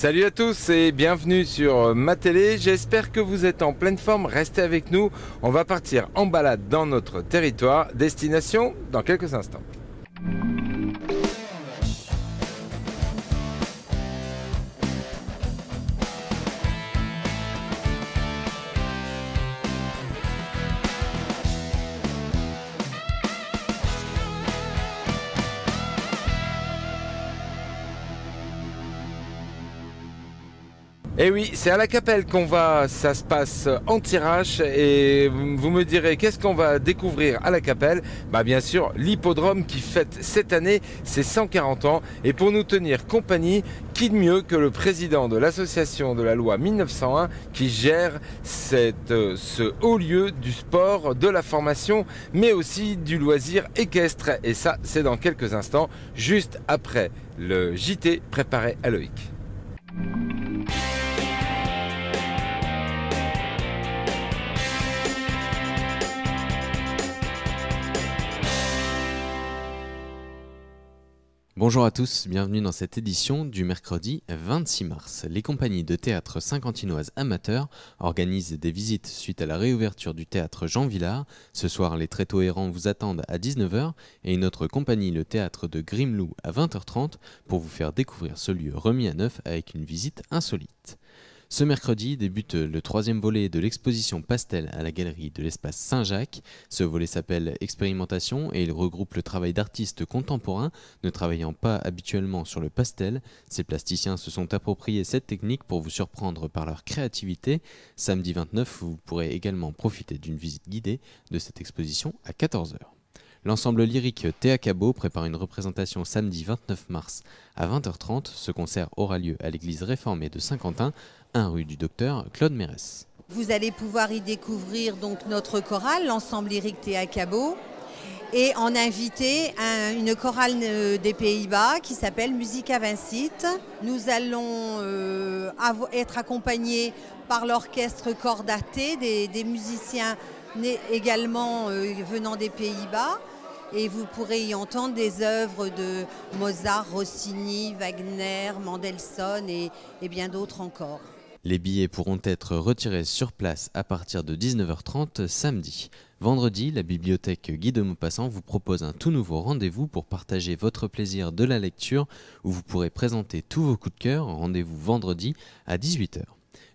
Salut à tous et bienvenue sur ma télé, j'espère que vous êtes en pleine forme, restez avec nous, on va partir en balade dans notre territoire, destination dans quelques instants. Et oui, c'est à la Capelle qu'on va, ça se passe en tirage et vous me direz qu'est-ce qu'on va découvrir à la Capelle? Bah bien sûr, l'hippodrome qui fête cette année ses 140 ans et pour nous tenir compagnie, qui de mieux que le président de l'association de la loi 1901 qui gère ce haut lieu du sport, de la formation mais aussi du loisir équestre et ça c'est dans quelques instants, juste après le JT préparé à Loïc. Bonjour à tous, bienvenue dans cette édition du mercredi 26 mars. Les compagnies de théâtre saint-quentinoises amateurs organisent des visites suite à la réouverture du théâtre Jean Vilar. Ce soir, les tréteaux errants vous attendent à 19 h et une autre compagnie, le théâtre de Grimelou, à 20 h 30 pour vous faire découvrir ce lieu remis à neuf avec une visite insolite. Ce mercredi débute le troisième volet de l'exposition Pastel à la galerie de l'espace Saint-Jacques. Ce volet s'appelle Expérimentation et il regroupe le travail d'artistes contemporains ne travaillant pas habituellement sur le pastel. Ces plasticiens se sont appropriés cette technique pour vous surprendre par leur créativité. Samedi 29, vous pourrez également profiter d'une visite guidée de cette exposition à 14 h. L'ensemble lyrique Théa Cabot prépare une représentation samedi 29 mars à 20 h 30. Ce concert aura lieu à l'église réformée de Saint-Quentin, 1 rue du Docteur Claude Mérès. Vous allez pouvoir y découvrir donc notre chorale, l'ensemble lyrique Théa Cabot, et en inviter une chorale des Pays-Bas qui s'appelle Musica Vincit. Nous allons être accompagnés par l'orchestre Cordaté, des musiciens également venant des Pays-Bas. Et vous pourrez y entendre des œuvres de Mozart, Rossini, Wagner, Mendelssohn et bien d'autres encore. Les billets pourront être retirés sur place à partir de 19 h 30 samedi. Vendredi, la bibliothèque Guy de Maupassant vous propose un tout nouveau rendez-vous pour partager votre plaisir de la lecture où vous pourrez présenter tous vos coups de cœur. Rendez-vous vendredi à 18 h.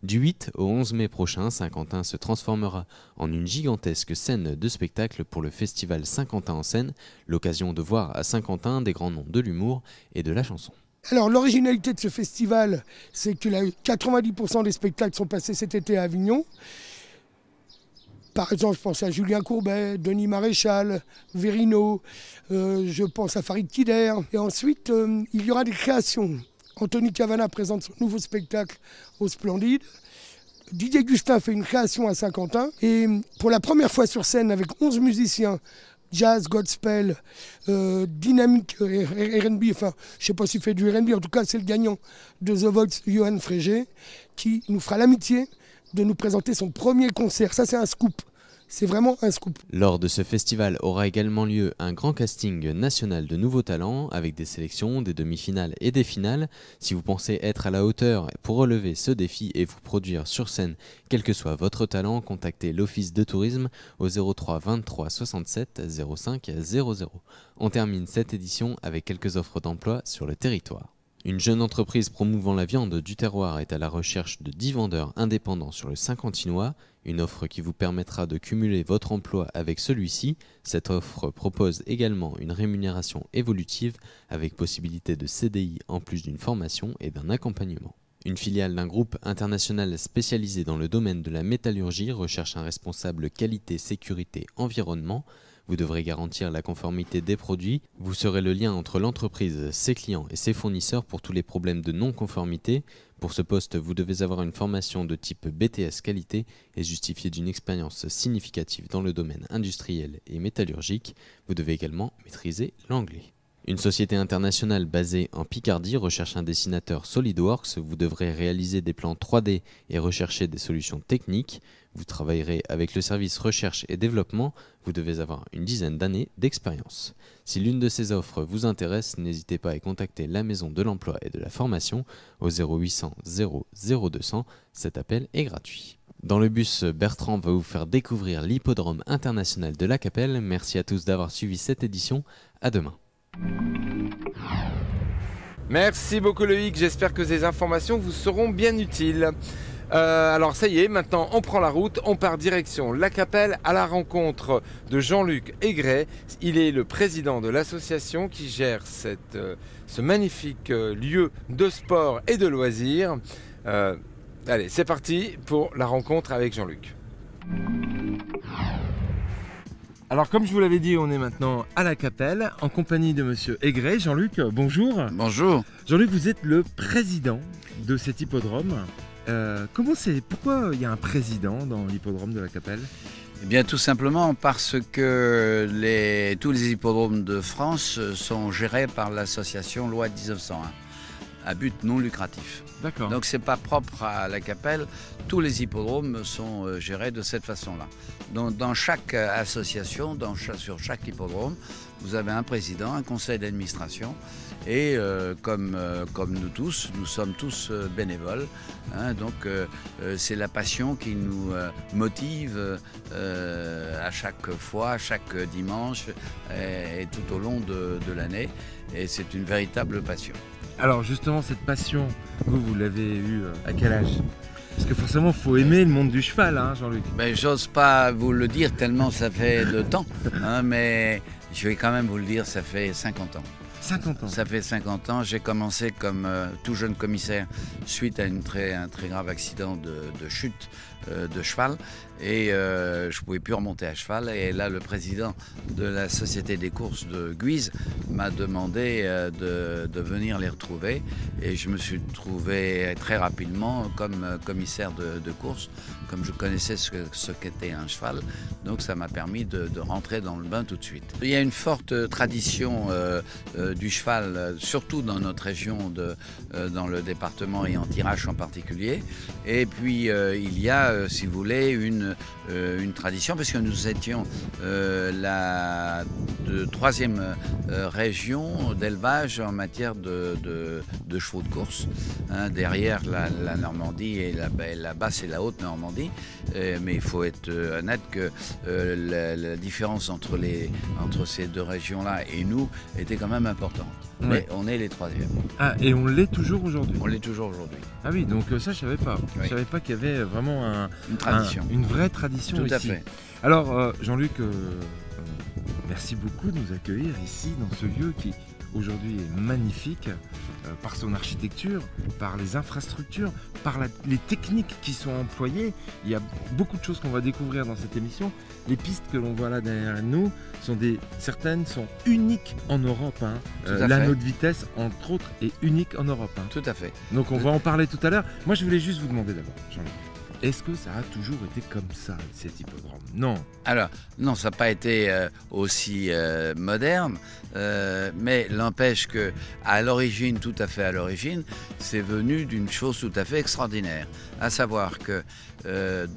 Du 8 au 11 mai prochain, Saint-Quentin se transformera en une gigantesque scène de spectacle pour le festival Saint-Quentin en scène, l'occasion de voir à Saint-Quentin des grands noms de l'humour et de la chanson. Alors l'originalité de ce festival, c'est que 90% des spectacles sont passés cet été à Avignon. Par exemple, je pense à Julien Courbet, Denis Maréchal, Verino, je pense à Farid Kider. Et ensuite, il y aura des créations. Anthony Cavana présente son nouveau spectacle au Splendide. Didier Gustin fait une création à Saint-Quentin. Et pour la première fois sur scène avec 11 musiciens, jazz, gospel, dynamique, R&B, enfin je ne sais pas s'il fait du R&B, en tout cas c'est le gagnant de The Voice, Johan Frégé, qui nous fera l'amitié de nous présenter son premier concert. Ça c'est un scoop. C'est vraiment un scoop. Lors de ce festival aura également lieu un grand casting national de nouveaux talents avec des sélections, des demi-finales et des finales. Si vous pensez être à la hauteur pour relever ce défi et vous produire sur scène, quel que soit votre talent, contactez l'Office de tourisme au 03 23 67 05 00. On termine cette édition avec quelques offres d'emploi sur le territoire. Une jeune entreprise promouvant la viande du terroir est à la recherche de 10 vendeurs indépendants sur le Saint-Quentinois, une offre qui vous permettra de cumuler votre emploi avec celui-ci. Cette offre propose également une rémunération évolutive avec possibilité de CDI en plus d'une formation et d'un accompagnement. Une filiale d'un groupe international spécialisé dans le domaine de la métallurgie recherche un responsable qualité, sécurité, environnement. Vous devrez garantir la conformité des produits. Vous serez le lien entre l'entreprise, ses clients et ses fournisseurs pour tous les problèmes de non-conformité. Pour ce poste, vous devez avoir une formation de type BTS qualité et justifier d'une expérience significative dans le domaine industriel et métallurgique. Vous devez également maîtriser l'anglais. Une société internationale basée en Picardie recherche un dessinateur SolidWorks. Vous devrez réaliser des plans 3D et rechercher des solutions techniques. Vous travaillerez avec le service recherche et développement. Vous devez avoir une dizaine d'années d'expérience. Si l'une de ces offres vous intéresse, n'hésitez pas à contacter la Maison de l'Emploi et de la Formation au 0800 00 200. Cet appel est gratuit. Dans le bus, Bertrand va vous faire découvrir l'hippodrome international de La Capelle. Merci à tous d'avoir suivi cette édition. À demain. Merci beaucoup Loïc, j'espère que ces informations vous seront bien utiles. Alors ça y est, maintenant on prend la route, on part direction La Capelle à la rencontre de Jean-Luc Aigret. Il est le président de l'association qui gère ce magnifique lieu de sport et de loisirs. Allez, c'est parti pour la rencontre avec Jean-Luc. Alors comme je vous l'avais dit, on est maintenant à La Capelle en compagnie de monsieur Aigret. Jean-Luc, bonjour. Bonjour. Jean-Luc, vous êtes le président de cet hippodrome. Pourquoi il y a un président dans l'hippodrome de La Capelle? Eh bien tout simplement parce que tous les hippodromes de France sont gérés par l'association Loi 1901 à but non lucratif. D'accord. Donc c'est pas propre à La Capelle, tous les hippodromes sont gérés de cette façon-là. Donc dans chaque association, sur chaque hippodrome, vous avez un président, un conseil d'administration et comme nous tous, nous sommes tous bénévoles. Hein, donc c'est la passion qui nous motive à chaque fois, chaque dimanche et tout au long de l'année. Et c'est une véritable passion. Alors justement, cette passion, vous l'avez eue à quel âge? Parce que forcément, il faut aimer le monde du cheval, hein, Jean-Luc. Ben, j'ose pas vous le dire tellement ça fait de temps, hein, mais je vais quand même vous le dire, ça fait 50 ans. 50 ans. Ça fait 50 ans. J'ai commencé comme tout jeune commissaire suite à un très grave accident de chute de cheval. Et je ne pouvais plus remonter à cheval. Et là, le président de la Société des courses de Guise m'a demandé de venir les retrouver. Et je me suis trouvé très rapidement comme commissaire de course, comme je connaissais ce qu'était un cheval. Donc ça m'a permis de rentrer dans le bain tout de suite. Il y a une forte tradition du cheval, surtout dans notre région, dans le département et en Thiérache en particulier. Et puis il y a, si vous voulez, une tradition, parce que nous étions la troisième région d'élevage en matière de chevaux de course, hein, derrière la Normandie et la basse et la haute Normandie. Mais il faut être honnête que la différence entre ces deux régions-là et nous était quand même importante. Ouais. Mais on est les troisièmes. Ah, et on l'est toujours aujourd'hui? On l'est toujours aujourd'hui. Ah oui, donc ça je savais pas. Oui. Je savais pas qu'il y avait vraiment Une tradition. une vraie tradition Tout ici. à fait. Alors Jean-Luc, merci beaucoup de nous accueillir ici dans ce lieu qui aujourd'hui est magnifique par son architecture, par les infrastructures, par les techniques qui sont employées. Il y a beaucoup de choses qu'on va découvrir dans cette émission. Les pistes que l'on voit là derrière nous, certaines sont uniques en Europe. Hein. L'anneau de vitesse, entre autres, est unique en Europe. Hein. Tout à fait. Donc on va en parler tout à l'heure. Moi je voulais juste vous demander d'abord, Jean-Luc, est-ce que ça a toujours été comme ça, cet hippodrome? Non. Alors, non, ça n'a pas été aussi moderne, mais l'empêche que, à l'origine, tout à fait à l'origine, c'est venu d'une chose tout à fait extraordinaire, à savoir que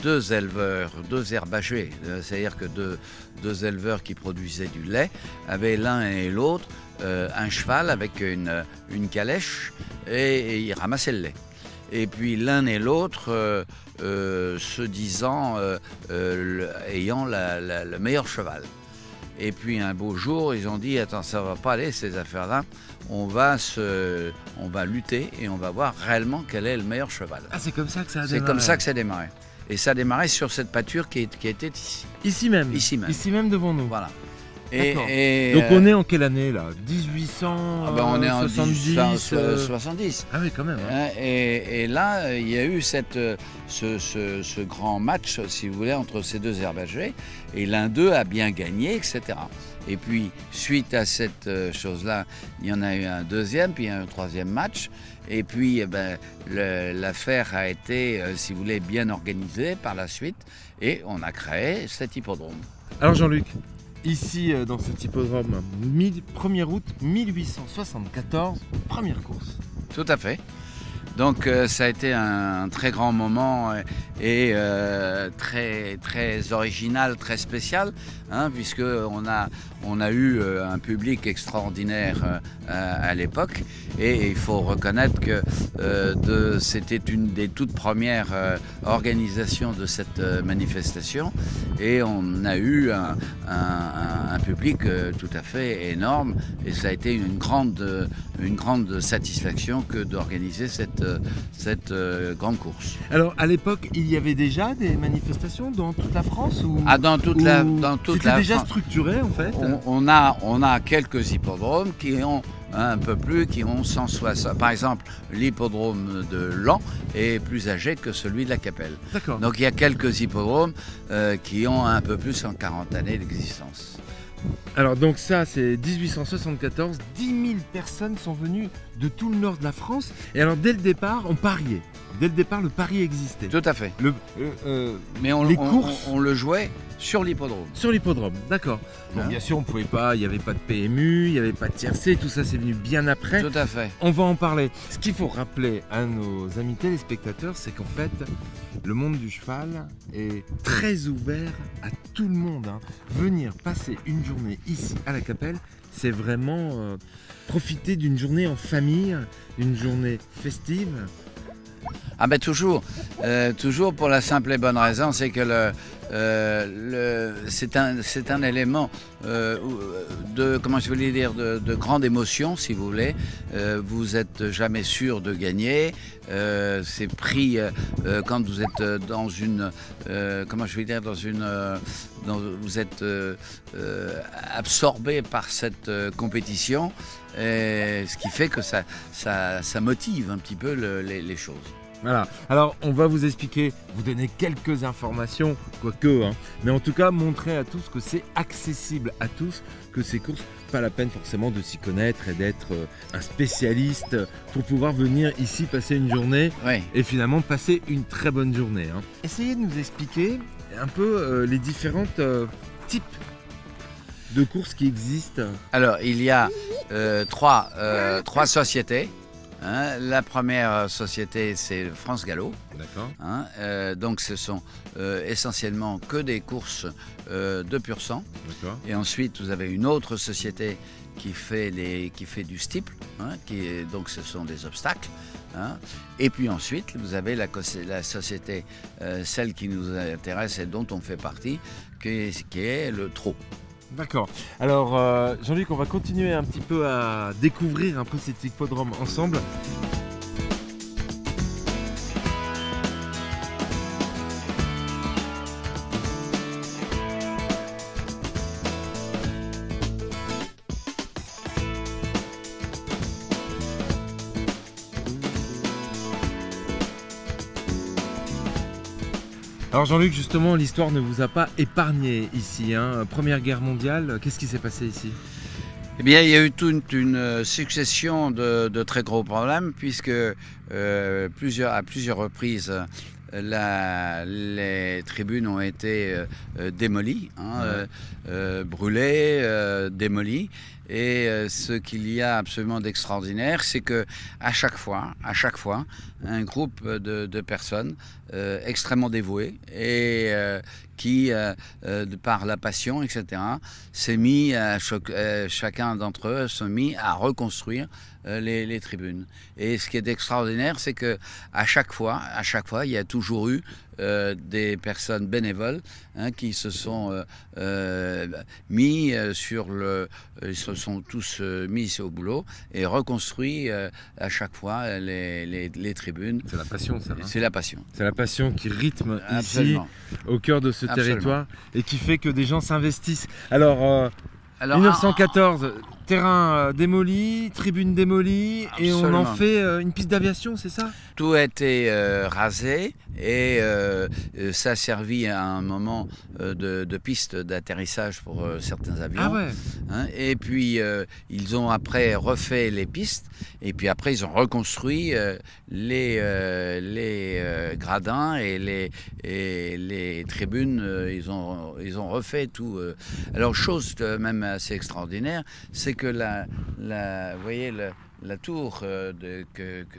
deux éleveurs, deux herbagers, c'est-à-dire que deux éleveurs qui produisaient du lait, avaient l'un et l'autre un cheval avec une calèche et ils ramassaient le lait. Et puis l'un et l'autre se disant ayant le meilleur cheval. Et puis un beau jour, ils ont dit, attends, ça va pas aller ces affaires-là, on va lutter et on va voir réellement quel est le meilleur cheval. Ah, c'est comme ça que ça a démarré? C'est comme ça que ça a démarré. Et ça a démarré sur cette pâture qui était ici. Ici même? Ici même. Ici même devant nous? Voilà. Donc on est en quelle année là? 1870? On est en 1870. Ah oui, quand même. Hein. Et là, il y a eu ce grand match, si vous voulez, entre ces deux herbagers. Et l'un d'eux a bien gagné, etc. Et puis, suite à cette chose-là, il y en a eu un deuxième, puis un troisième match. Et puis, l'affaire a été, si vous voulez, bien organisée par la suite. Et on a créé cet hippodrome. Alors Jean-Luc, ici dans cet hippodrome, 1er août 1874, première course. Tout à fait. Donc ça a été un très grand moment et très original, très spécial, hein, puisque on a eu un public extraordinaire à l'époque, et il faut reconnaître que c'était une des toutes premières organisations de cette manifestation, et on a eu un public tout à fait énorme, et ça a été une grande satisfaction que d'organiser cette grande course. Alors à l'époque, il y avait déjà des manifestations dans toute la France ou... Dans toute la C'était déjà structuré en fait. On a quelques hippodromes qui ont un peu plus, qui ont 160. Par exemple, l'hippodrome de Laon est plus âgé que celui de la Capelle. D'accord. Donc il y a quelques hippodromes qui ont un peu plus de 40 années d'existence. Alors donc ça c'est 1874, 10 000 personnes sont venues de tout le nord de la France. Et alors dès le départ on pariait. Dès le départ le pari existait. Tout à fait. Mais les courses on le jouait sur l'hippodrome. Sur l'hippodrome, d'accord. Bon, bien sûr on pouvait pas, il n'y avait pas de PMU, il n'y avait pas de tiercé, tout ça c'est venu bien après. Tout à fait. On va en parler. Ce qu'il faut rappeler à nos amis téléspectateurs, c'est qu'en fait le monde du cheval est très ouvert à tout le monde, hein. Venir passer une journée ici à la Capelle, c'est vraiment profiter d'une journée en famille, une journée festive. Ah ben toujours pour la simple et bonne raison, c'est que c'est un élément de grande émotion, si vous voulez. Vous n'êtes jamais sûr de gagner. C'est pris quand vous êtes dans une vous êtes absorbé par cette compétition, ce qui fait que ça motive un petit peu les choses. Voilà, alors on va vous expliquer, vous donner quelques informations, quoique, hein, mais en tout cas montrer à tous que c'est accessible à tous, que ces courses, pas la peine forcément de s'y connaître et d'être un spécialiste pour pouvoir venir ici passer une journée, oui, et finalement passer une très bonne journée, hein. Essayez de nous expliquer un peu les différents types de courses qui existent. Alors il y a trois sociétés. Hein, la première société, c'est France Gallo. D'accord. Hein, donc ce sont essentiellement que des courses de pur sang. D'accord. Et ensuite, vous avez une autre société qui fait du steeple, hein, donc ce sont des obstacles. Hein. Et puis ensuite, vous avez la société, celle qui nous intéresse et dont on fait partie, qui est le trot. D'accord. Alors Jean-Luc, on va continuer un petit peu à découvrir un peu cet hippodrome ensemble. Alors Jean-Luc, justement, l'histoire ne vous a pas épargné ici, hein. Première Guerre mondiale, qu'est-ce qui s'est passé ici ? Eh bien, il y a eu toute une succession de très gros problèmes, puisque à plusieurs reprises, les tribunes ont été démolies, hein, brûlées, démolies. Et ce qu'il y a absolument d'extraordinaire, c'est que à chaque fois, un groupe de personnes extrêmement dévouées et qui, par la passion, etc., s'est mis chacun d'entre eux s'est mis à reconstruire les tribunes. Et ce qui est extraordinaire, c'est que à chaque fois, il y a toujours eu des personnes bénévoles, hein, qui se sont mis ils se sont tous mis au boulot et reconstruit à chaque fois les tribunes. C'est la passion, ça. Hein. C'est la passion. C'est la passion qui rythme Absolument. Ici, au cœur de ce Absolument. territoire, et qui fait que des gens s'investissent. Alors 1914, terrain démoli, tribune démolie, et on en fait une piste d'aviation, c'est ça ? Tout a été rasé, et ça a servi à un moment de piste d'atterrissage pour certains avions. Ah ouais. Hein, et puis ils ont après refait les pistes, et puis après ils ont reconstruit les gradins et les tribunes, ils ont refait tout. Alors, chose même assez extraordinaire, c'est que vous voyez, la tour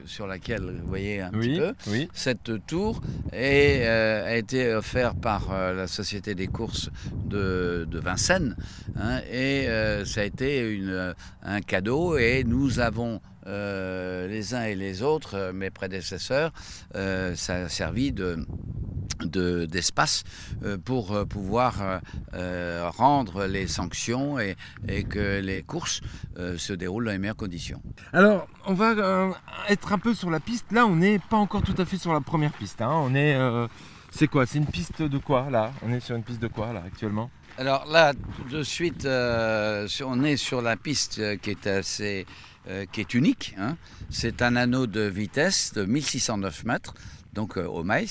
sur laquelle vous voyez un petit peu, cette tour a été offerte par la Société des courses de Vincennes, hein, et ça a été un cadeau, et nous avons les uns et les autres, mes prédécesseurs, ça a servi d'espace pour pouvoir rendre les sanctions et que les courses se déroulent dans les meilleures conditions. Alors, on va être un peu sur la piste. Là, on n'est pas encore tout à fait sur la première piste, hein. On est... c'est quoi? C'est une piste de quoi, là? On est sur une piste de quoi, là, actuellement? Alors là, de suite, on est sur la piste qui est unique, hein. C'est un anneau de vitesse de 1609 mètres, donc au miles.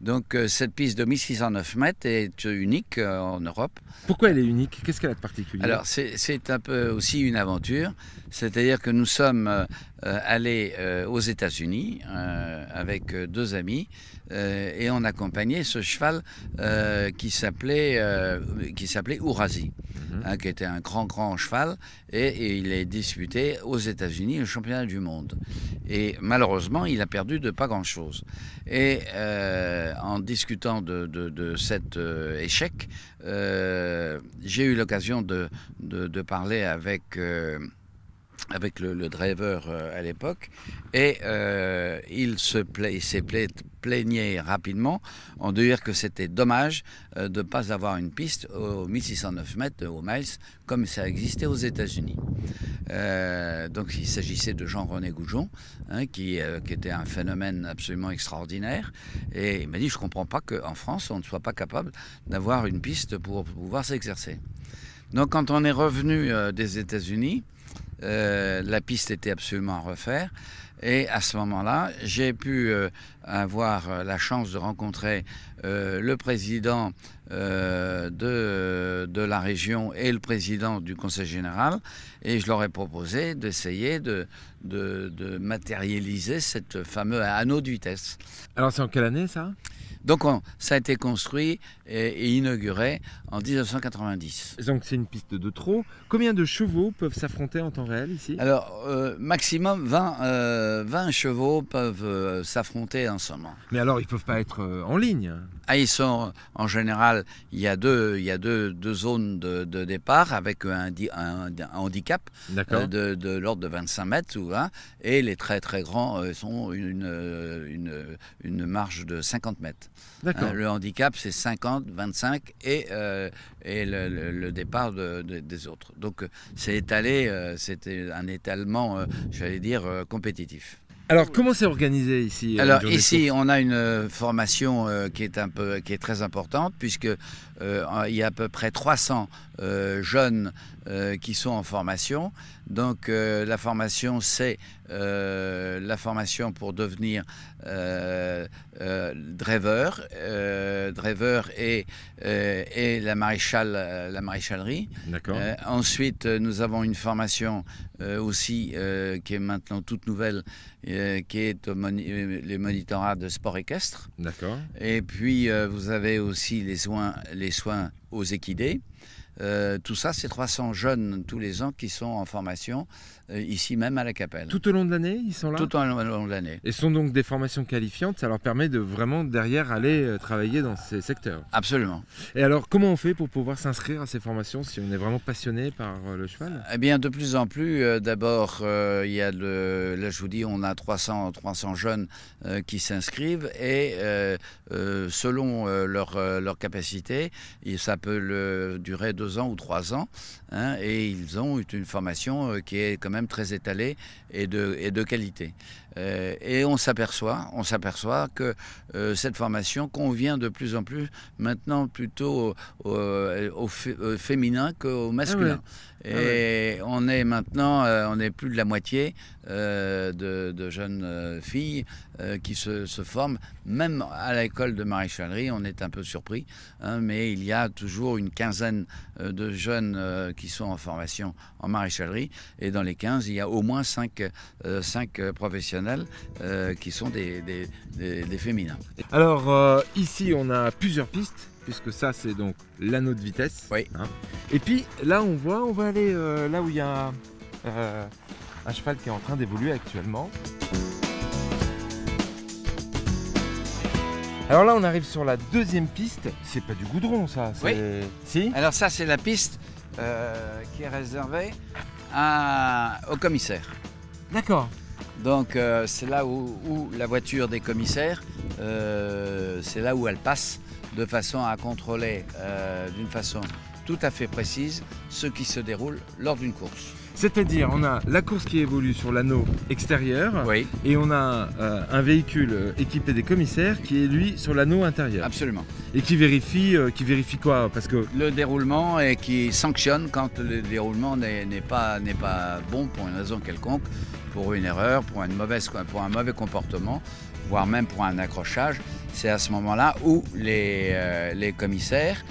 Donc cette piste de 1609 mètres est unique en Europe. Pourquoi elle est unique? Qu'est-ce qu'elle a de particulier? Alors c'est un peu aussi une aventure, c'est-à-dire que nous sommes allés aux États-Unis avec deux amis et on accompagnait ce cheval qui s'appelait Ourasi, hein, qui était un grand cheval, et il est disputé aux États-Unis au championnat du monde. Et malheureusement, il a perdu de pas grand-chose. Et en discutant de cet échec, j'ai eu l'occasion de parler avec le driver à l'époque, et il s'est plaigné rapidement en dire que c'était dommage de ne pas avoir une piste aux 1609 mètres au miles comme ça existait aux États-Unis. Donc il s'agissait de Jean-René Goujon, hein, qui était un phénomène absolument extraordinaire, et il m'a dit: je ne comprends pas qu'en France on ne soit pas capable d'avoir une piste pour pouvoir s'exercer. Donc quand on est revenu des États-Unis, la piste était absolument à refaire, et à ce moment-là, j'ai pu avoir la chance de rencontrer le président de la région et le président du conseil général, et je leur ai proposé d'essayer de matérialiser cette fameuse anneau de vitesse. Alors c'est en quelle année, ça? Donc ça a été construit et inauguré en 1990. Donc c'est une piste de trot. Combien de chevaux peuvent s'affronter en temps réel ici? Alors maximum 20 chevaux peuvent s'affronter en ce moment. Mais alors ils ne peuvent pas être en ligne? Ah, ils sont en général, il y a deux zones de départ avec un handicap de l'ordre de 25 mètres ou 20, et les très très grands sont une marge de 50 mètres. Le handicap c'est 50, 25 et le départ des autres. Donc c'est étalé, c'était un étalement, j'allais dire, compétitif. Alors comment c'est organisé ici? Alors ici on a une formation qui est très importante, puisque il y a à peu près 300 jeunes qui sont en formation. Donc la formation, c'est la formation pour devenir driver et la maréchalerie. Ensuite nous avons une formation aussi qui est maintenant toute nouvelle, qui est les monitorats de sport équestre. Et puis vous avez aussi les soins aux équidés. Tout ça, c'est 300 jeunes tous les ans qui sont en formation ici même à la Capelle. Tout au long de l'année, ils sont là? Tout au long de l'année. Et ce sont donc des formations qualifiantes, ça leur permet de vraiment derrière aller travailler dans ces secteurs? Absolument. Et alors, comment on fait pour pouvoir s'inscrire à ces formations si on est vraiment passionné par le cheval? Eh bien, de plus en plus, d'abord, il y a là je vous dis, on a 300 jeunes qui s'inscrivent, et selon leur capacité, ça peut durer 2 ans ou 3 ans, hein, et ils ont une formation qui est quand même très étalée et de qualité. Et on s'aperçoit que cette formation convient de plus en plus maintenant plutôt au féminin qu'au masculin. Et on est maintenant, on est plus de la moitié de jeunes filles qui se forment, même à l'école de maréchalerie. On est un peu surpris, hein, mais il y a toujours une quinzaine de jeunes qui sont en formation en maréchalerie, et dans les 15, il y a au moins 5 professionnels professionnels qui sont des féminins. Alors ici on a plusieurs pistes, puisque ça c'est donc l'anneau de vitesse. Oui. Hein. Et puis là on va aller là où il y a un cheval qui est en train d'évoluer actuellement. Alors là on arrive sur la deuxième piste, c'est pas du goudron ça, Oui. Si. Alors ça c'est la piste qui est réservée au commissaire. D'accord. Donc c'est là où la voiture des commissaires, c'est là où elle passe de façon à contrôler d'une façon tout à fait précise ce qui se déroule lors d'une course. C'est-à-dire on a la course qui évolue sur l'anneau extérieur Oui, et on a un véhicule équipé des commissaires qui est lui sur l'anneau intérieur. absolument. Et qui vérifie quoi? Parce que Le déroulement et qui sanctionne quand le déroulement n'est pas bon pour une raison quelconque, pour une erreur, pour un mauvais comportement, voire même pour un accrochage. C'est à ce moment-là où les commissaires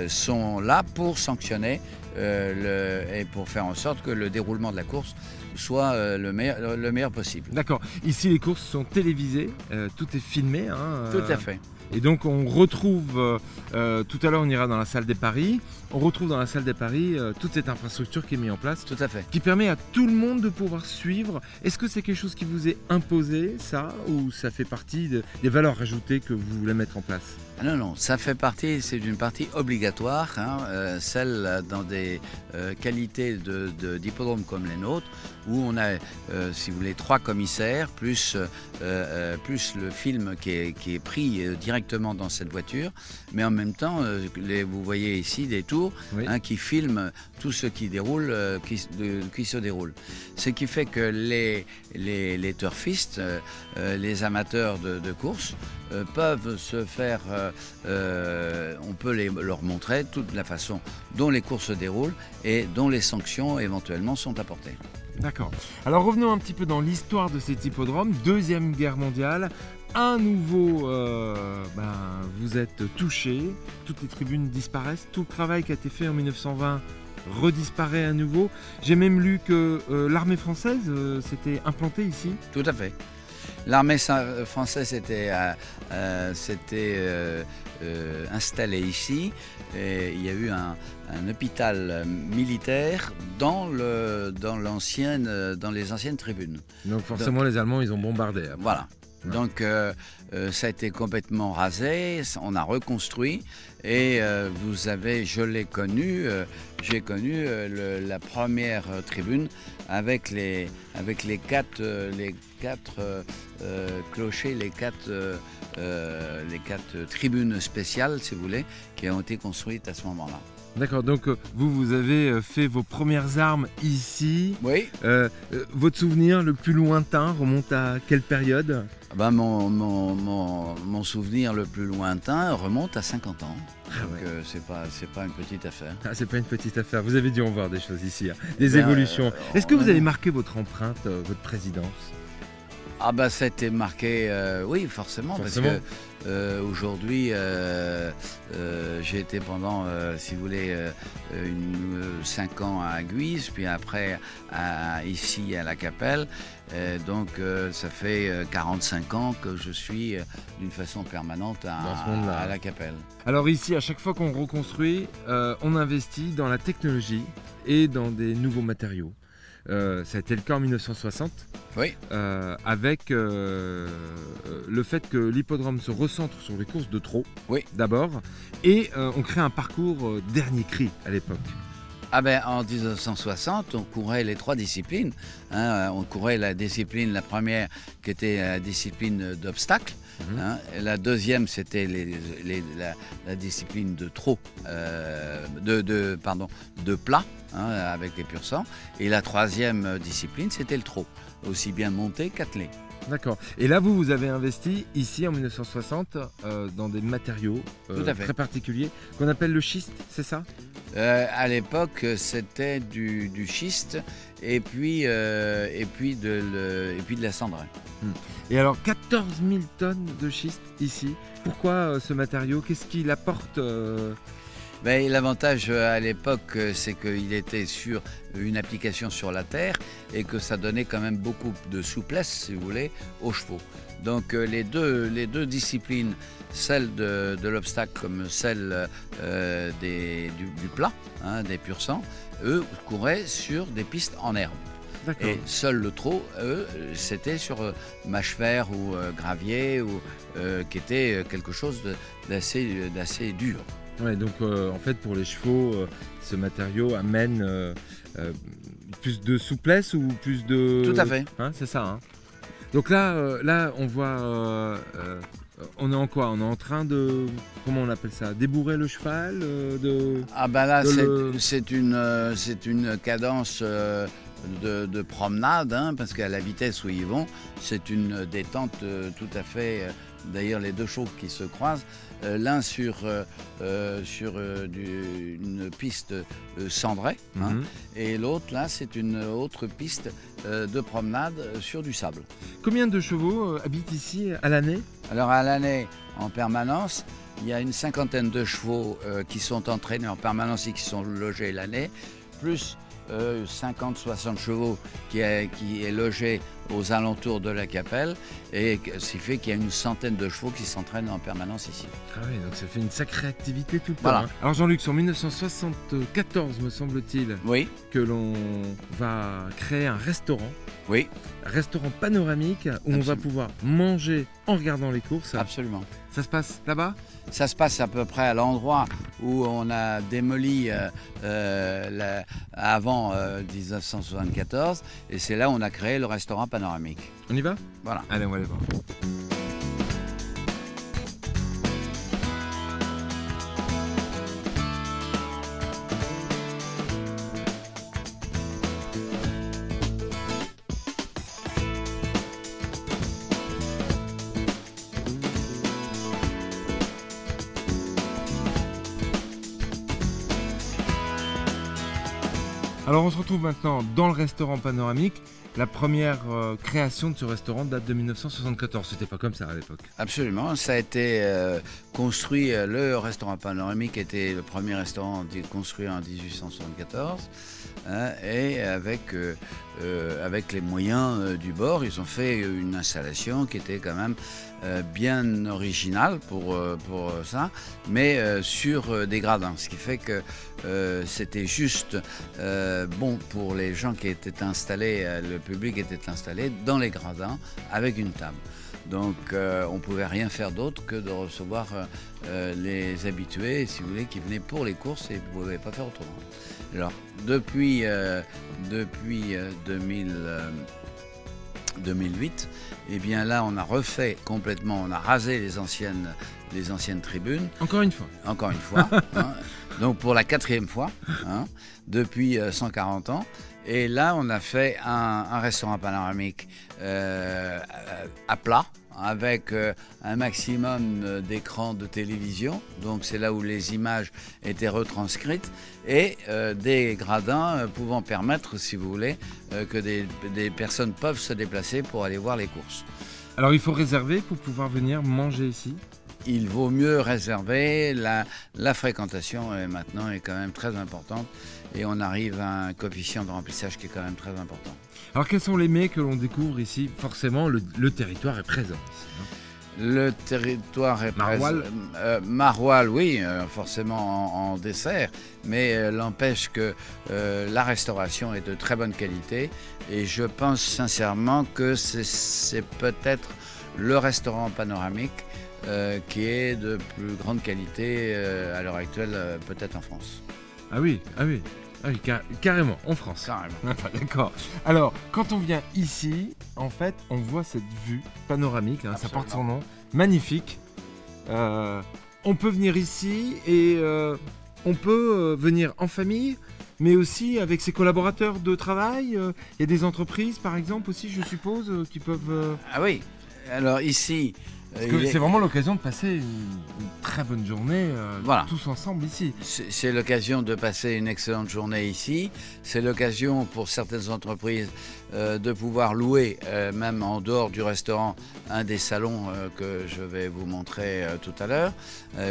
sont là pour sanctionner et pour faire en sorte que le déroulement de la course soit le meilleur possible. d'accord, ici les courses sont télévisées, tout est filmé. Hein, Tout à fait. Et donc on retrouve, tout à l'heure on ira dans la salle des paris, on retrouve dans la salle des paris toute cette infrastructure qui est mise en place, Tout à fait. qui permet à tout le monde de pouvoir suivre. Est-ce que c'est quelque chose qui vous est imposé, ça, ou ça fait partie des valeurs ajoutées que vous voulez mettre en place? Ah non, ça fait partie, c'est une partie obligatoire, hein, celle dans des qualités d'hippodrome comme les nôtres, où on a, si vous voulez, 3 commissaires, plus le film qui est pris directement dans cette voiture, mais en même temps, vous voyez ici des tours Oui. hein, qui filment tout ce qui déroule, qui se déroule. Ce qui fait que les turfistes, les amateurs de course, peuvent se faire, on peut leur montrer toute la façon dont les courses se déroulent et dont les sanctions éventuellement sont apportées. D'accord. Alors revenons un petit peu dans l'histoire de cet hippodrome. Deuxième guerre mondiale, à nouveau, vous êtes touché, toutes les tribunes disparaissent, tout le travail qui a été fait en 1920 redisparaît à nouveau. J'ai même lu que l'armée française s'était implantée ici. Tout à fait. L'armée française s'était installée ici et il y a eu un hôpital militaire dans les anciennes tribunes. Donc forcément les Allemands ils ont bombardé. Après. Voilà. Ouais. Donc ça a été complètement rasé, on a reconstruit et j'ai connu la première tribune avec les 4 clochers, les 4 tribunes spéciales, si vous voulez, qui ont été construites à ce moment-là. D'accord, donc vous avez fait vos premières armes ici. Oui. Votre souvenir le plus lointain remonte à quelle période? Mon souvenir le plus lointain remonte à 50 ans. Ah Donc ouais. c'est pas une petite affaire. Ah, c'est pas une petite affaire, vous avez dû en voir des choses ici, hein. Des évolutions. Est-ce que vous avez marqué votre empreinte, votre présidence? Ah bah ça a été marqué, oui forcément. Parce que aujourd'hui j'ai été pendant, si vous voulez, 5 ans à Guise, puis après ici à la Capelle. Donc ça fait 45 ans que je suis d'une façon permanente à la Capelle. Alors ici, à chaque fois qu'on reconstruit, on investit dans la technologie et dans des nouveaux matériaux. Ça a été le cas en 1960, Oui. avec le fait que l'hippodrome se recentre sur les courses de trot, Oui. d'abord, et on crée un parcours dernier cri à l'époque. Ah ben, en 1960, on courait les 3 disciplines. Hein. On courait la première qui était la discipline d'obstacles. Hein. La deuxième, c'était la discipline de trot, de plat, hein, avec les pur sang. Et la troisième discipline, c'était le trot, aussi bien monté qu'attelé. D'accord. Et là, vous avez investi ici en 1960 dans des matériaux Tout à fait. très particuliers qu'on appelle le schiste, c'est ça? À l'époque, c'était du schiste et puis de la cendrée. Et alors 14 000 tonnes de schiste ici. Pourquoi ce matériau? Qu'est-ce qu'il apporte Ben, l'avantage à l'époque, c'est qu'il était sur une application sur la terre et que ça donnait quand même beaucoup de souplesse, si vous voulez, aux chevaux. Donc les deux disciplines, celle de l'obstacle comme celle du plat, hein, des pur sang, eux couraient sur des pistes en herbe. Et seul le trot, eux, c'était sur mâche-fer ou gravier, qui était quelque chose d'assez dur. Ouais, donc en fait pour les chevaux, ce matériau amène plus de souplesse ou plus de... Tout à fait. Hein, c'est ça. Hein. Donc là on voit... on est en quoi? On est en train de... Comment on appelle ça? Débourrer le cheval Ah ben là, c'est une cadence... de promenade, hein, parce qu'à la vitesse où ils vont, c'est une détente tout à fait. D'ailleurs, les deux chevaux qui se croisent, l'un sur une piste cendrée, hein, et l'autre, là, c'est une autre piste de promenade sur du sable. Combien de chevaux habitent ici à l'année? Alors, à l'année, en permanence, il y a une cinquantaine de chevaux qui sont entraînés en permanence et qui sont logés l'année, plus 50-60 chevaux qui est logé aux alentours de la Capelle, et ce qui fait qu'il y a une centaine de chevaux qui s'entraînent en permanence ici. Ah oui, donc ça fait une sacrée activité tout le temps. Voilà. Hein. Alors Jean-Luc, c'est en 1974, me semble-t-il, oui, que l'on va créer un restaurant. Oui. Un restaurant panoramique où Absolument. on va pouvoir manger en regardant les courses. Absolument. Ça se passe là-bas? Ça se passe à peu près à l'endroit où on a démoli avant 1974, et c'est là où on a créé le restaurant panoramique. On y va? Voilà. Allez, on va aller voir. Alors on se retrouve maintenant dans le restaurant panoramique. La première création de ce restaurant date de 1974. C'était pas comme ça à l'époque. Absolument. Ça a été construit, le restaurant panoramique était le premier restaurant construit en 1874. Hein, et avec les moyens du bord, ils ont fait une installation qui était quand même bien originale pour ça, mais sur des gradins. Ce qui fait que c'était juste bon pour les gens qui étaient installés, le public était installé dans les gradins avec une table. Donc on ne pouvait rien faire d'autre que de recevoir les habitués, si vous voulez, qui venaient pour les courses, et vous ne pouvez pas faire autrement. Alors depuis 2008, eh bien là on a refait complètement, on a rasé les anciennes tribunes. Encore une fois. Encore une fois. Hein, donc pour la 4e fois, hein, depuis 140 ans. Et là, on a fait un restaurant panoramique à plat, avec un maximum d'écrans de télévision. Donc c'est là où les images étaient retranscrites, et des gradins pouvant permettre, si vous voulez, que des personnes peuvent se déplacer pour aller voir les courses. Alors il faut réserver pour pouvoir venir manger ici? Il vaut mieux réserver. La fréquentation maintenant est quand même très importante, et on arrive à un coefficient de remplissage qui est quand même très important. Alors quels sont les mets que l'on découvre ici? Forcément, le territoire est présent ici. Hein. Le territoire est Maroilles. Maroilles, oui, forcément en dessert, mais l'empêche que la restauration est de très bonne qualité, et je pense sincèrement que c'est peut-être le restaurant panoramique qui est de plus grande qualité à l'heure actuelle, peut-être en France. Ah oui, carrément, en France. Carrément. D'accord. Alors, quand on vient ici, en fait, on voit cette vue panoramique, hein, ça porte son nom, magnifique. On peut venir ici et on peut venir en famille, mais aussi avec ses collaborateurs de travail. Il y a des entreprises, par exemple, aussi, je suppose, qui peuvent... Ah oui, alors ici... Parce que c'est vraiment l'occasion de passer une très bonne journée voilà. tous ensemble ici. C'est l'occasion de passer une excellente journée ici. C'est l'occasion pour certaines entreprises de pouvoir louer, même en dehors du restaurant, un des salons que je vais vous montrer tout à l'heure,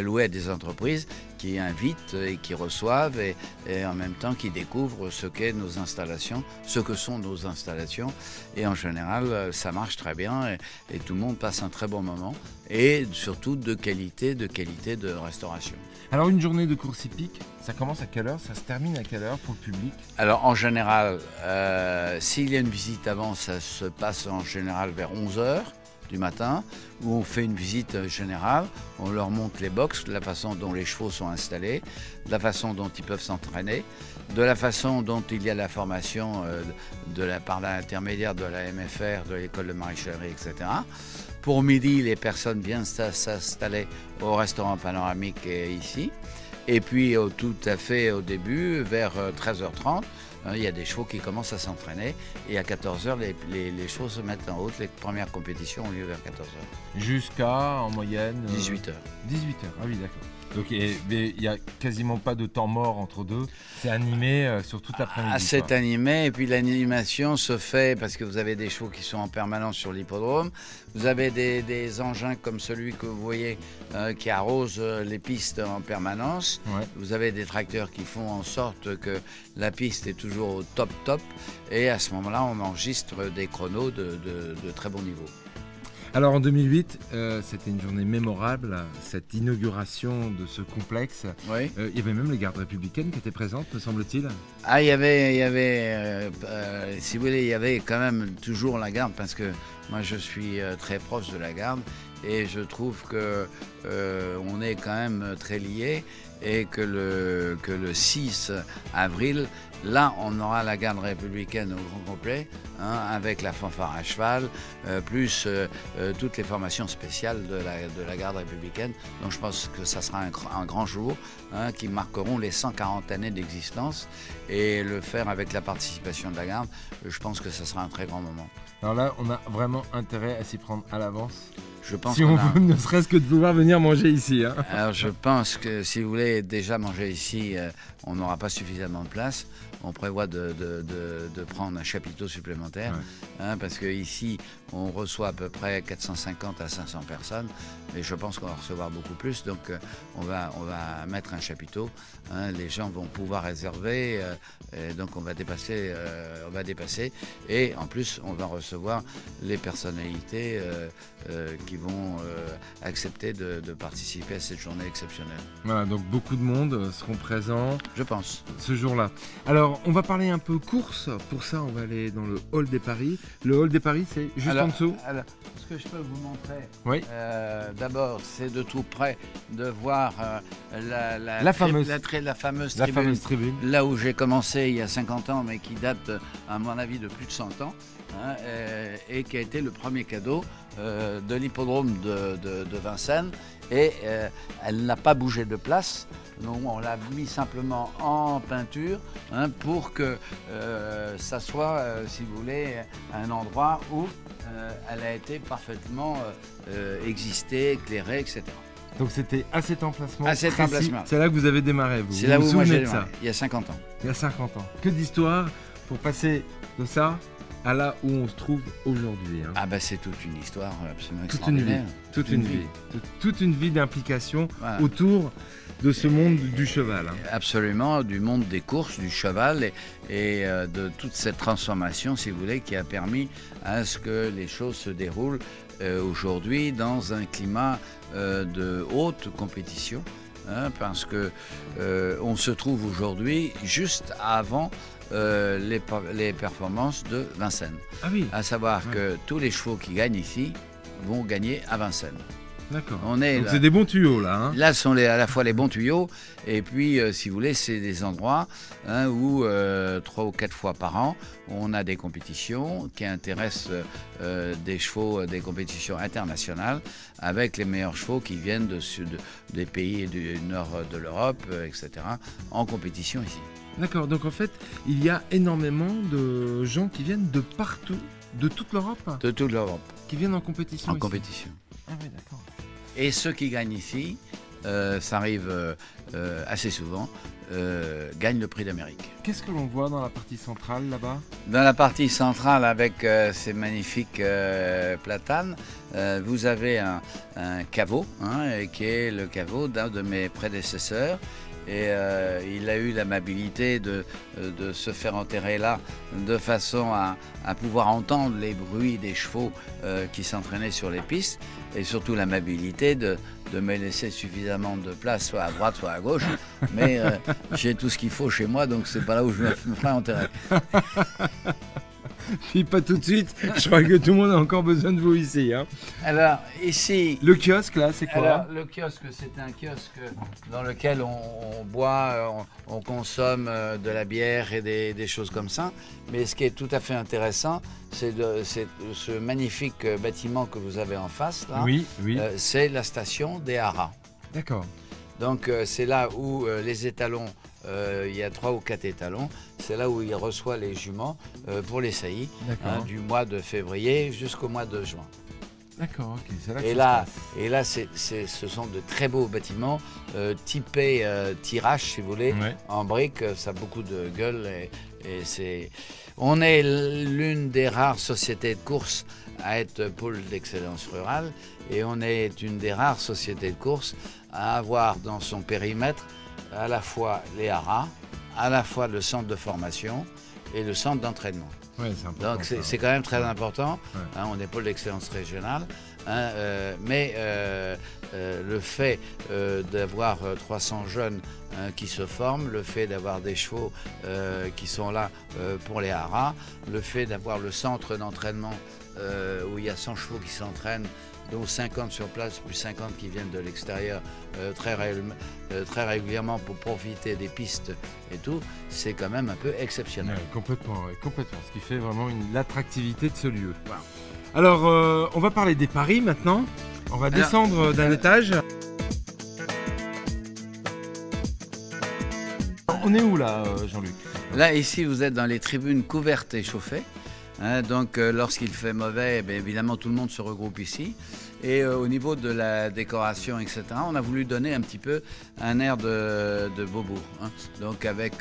louer à des entreprises qui invitent et qui reçoivent et en même temps qui découvrent ce qu'est nos installations, ce que sont nos installations. Et en général, ça marche très bien et tout le monde passe un très bon moment et surtout de qualité de restauration. Alors une journée de course hippique, ça commence à quelle heure? Ça se termine à quelle heure pour le public? Alors en général, s'il y a une visite avant, ça se passe en général vers 11h du matin, où on fait une visite générale, on leur montre les box, de la façon dont les chevaux sont installés, de la façon dont ils peuvent s'entraîner, de la façon dont il y a la formation par l'intermédiaire de la MFR, de l'école de maréchalerie, etc. Pour midi, les personnes viennent s'installer au restaurant panoramique ici. Et puis tout à fait au début, vers 13h30, il y a des chevaux qui commencent à s'entraîner. Et à 14h, les chevaux se mettent en route. Les premières compétitions ont lieu vers 14h. Jusqu'à, en moyenne 18h. 18h, ah oui, d'accord. Donc il n'y a quasiment pas de temps mort entre deux. C'est animé sur toute l'après-midi. C'est animé et puis l'animation se fait parce que vous avez des chevaux qui sont en permanence sur l'hippodrome. Vous avez des engins comme celui que vous voyez qui arrosent les pistes en permanence. Ouais. Vous avez des tracteurs qui font en sorte que la piste est toujours au top. Et à ce moment-là, on enregistre des chronos de très bon niveau. Alors en 2008, c'était une journée mémorable, cette inauguration de ce complexe. Oui. Il y avait même les gardes républicaines qui étaient présentes, me semble-t-il. Ah, il y avait si vous voulez, il y avait quand même toujours la garde parce que moi je suis très proche de la garde et je trouve que on est quand même très liés et que le 6 avril, là, on aura la garde républicaine au grand complet, avec la fanfare à cheval, plus toutes les formations spéciales de la garde républicaine. Donc je pense que ça sera un grand jour qui marqueront les 140 années d'existence. Et le faire avec la participation de la garde, je pense que ça sera un très grand moment. Alors là, on a vraiment intérêt à s'y prendre à l'avance. Je pense si on veut ne serait-ce que de pouvoir venir manger ici. Alors je pense que si vous voulez déjà manger ici, on n'aura pas suffisamment de place. On prévoit de prendre un chapiteau supplémentaire, parce qu'ici, on reçoit à peu près 450 à 500 personnes, mais je pense qu'on va recevoir beaucoup plus, donc on va mettre un chapiteau. Les gens vont pouvoir réserver, et donc on va dépasser, et en plus, on va recevoir les personnalités qui vont accepter de participer à cette journée exceptionnelle. Voilà, donc beaucoup de monde seront présents. Je pense. Ce jour-là. Alors, on va parler un peu course. Pour ça, on va aller dans le hall des paris. Le hall des paris, c'est juste en dessous. Alors, ce que je peux vous montrer, oui. D'abord, c'est de tout près de voir la fameuse tribune. Là où j'ai commencé il y a 50 ans, mais qui date, à mon avis, de plus de 100 ans, et qui a été le premier cadeau de l'hippodrome de Vincennes. Et elle n'a pas bougé de place. Donc on l'a mis simplement en peinture pour que ça soit, si vous voulez, un endroit où elle a été parfaitement existée, éclairée, etc. Donc c'était à cet emplacement. À cet emplacement. C'est là que vous avez démarré, vous. C'est là où moi j'ai démarré, il y a 50 ans. Il y a 50 ans. Que d'histoire pour passer de ça à là où on se trouve aujourd'hui. Ah bah c'est toute une histoire absolument extraordinaire. Toute une vie d'implication autour de ce monde du cheval. Absolument, du monde des courses, du cheval et de toute cette transformation, si vous voulez, qui a permis à ce que les choses se déroulent aujourd'hui dans un climat de haute compétition. Parce que on se trouve aujourd'hui juste avant les performances de Vincennes. Ah oui. À savoir que tous les chevaux qui gagnent ici vont gagner à Vincennes. D'accord. Donc c'est des bons tuyaux là. Là, ce sont à la fois les bons tuyaux et puis, si vous voulez, c'est des endroits où 3 ou 4 fois par an, on a des compétitions qui intéressent des chevaux, des compétitions internationales avec les meilleurs chevaux qui viennent des pays du nord de l'Europe, etc., en compétition ici. D'accord, donc en fait, il y a énormément de gens qui viennent de partout, de toute l'Europe. De toute l'Europe. Qui viennent en compétition. En compétition. Ah oui, d'accord. Et ceux qui gagnent ici, ça arrive assez souvent, gagne le prix d'Amérique. Qu'est-ce que l'on voit dans la partie centrale là-bas? Dans la partie centrale, avec ces magnifiques platanes, vous avez un caveau, hein, qui est le caveau d'un de mes prédécesseurs. Et il a eu l'amabilité de se faire enterrer là, de façon à pouvoir entendre les bruits des chevaux qui s'entraînaient sur les pistes, et surtout l'amabilité de me laisser suffisamment de place, soit à droite, soit à gauche. Mais j'ai tout ce qu'il faut chez moi, donc c'est pas là où je me ferai enterrer. Puis pas tout de suite, je crois que tout le monde a encore besoin de vous ici. Hein. Alors ici... Le kiosque là, c'est quoi? Alors, le kiosque, c'est un kiosque dans lequel on boit, on consomme de la bière et des choses comme ça. Mais ce qui est tout à fait intéressant, c'est ce magnifique bâtiment que vous avez en face là. Oui, oui. C'est la station des haras. D'accord. Donc c'est là où les étalons, il y a 3 ou 4 étalons, c'est là où il reçoit les juments pour les saillies, hein, du mois de février jusqu'au mois de juin. D'accord, ok, c'est là que Et ça là, se passe. ce sont de très beaux bâtiments, typés tirage si vous voulez, Ouais. en briques, ça a beaucoup de gueule On est l'une des rares sociétés de course à être pôle d'excellence rurale, et on est une des rares sociétés de course à avoir dans son périmètre à la fois les haras, à la fois le centre de formation et le centre d'entraînement. Ouais, c'est important. Donc c'est quand même très important. Ouais. Hein, on est pôle d'excellence régionale, hein, mais le fait d'avoir 300 jeunes qui se forment, le fait d'avoir des chevaux qui sont là pour les haras, le fait d'avoir le centre d'entraînement où il y a 100 chevaux qui s'entraînent, dont 50 sur place, plus 50 qui viennent de l'extérieur très régulièrement pour profiter des pistes et tout, c'est quand même un peu exceptionnel. Ouais, complètement, ce qui fait vraiment l'attractivité de ce lieu. Voilà. Alors, on va parler des paris maintenant. On va descendre d'un étage. On est où là, Jean-Luc? Là, ici, vous êtes dans les tribunes couvertes et chauffées. Hein, donc lorsqu'il fait mauvais, bien évidemment tout le monde se regroupe ici. Et au niveau de la décoration, etc., on a voulu donner un petit peu un air de Beaubourg. Hein. Donc avec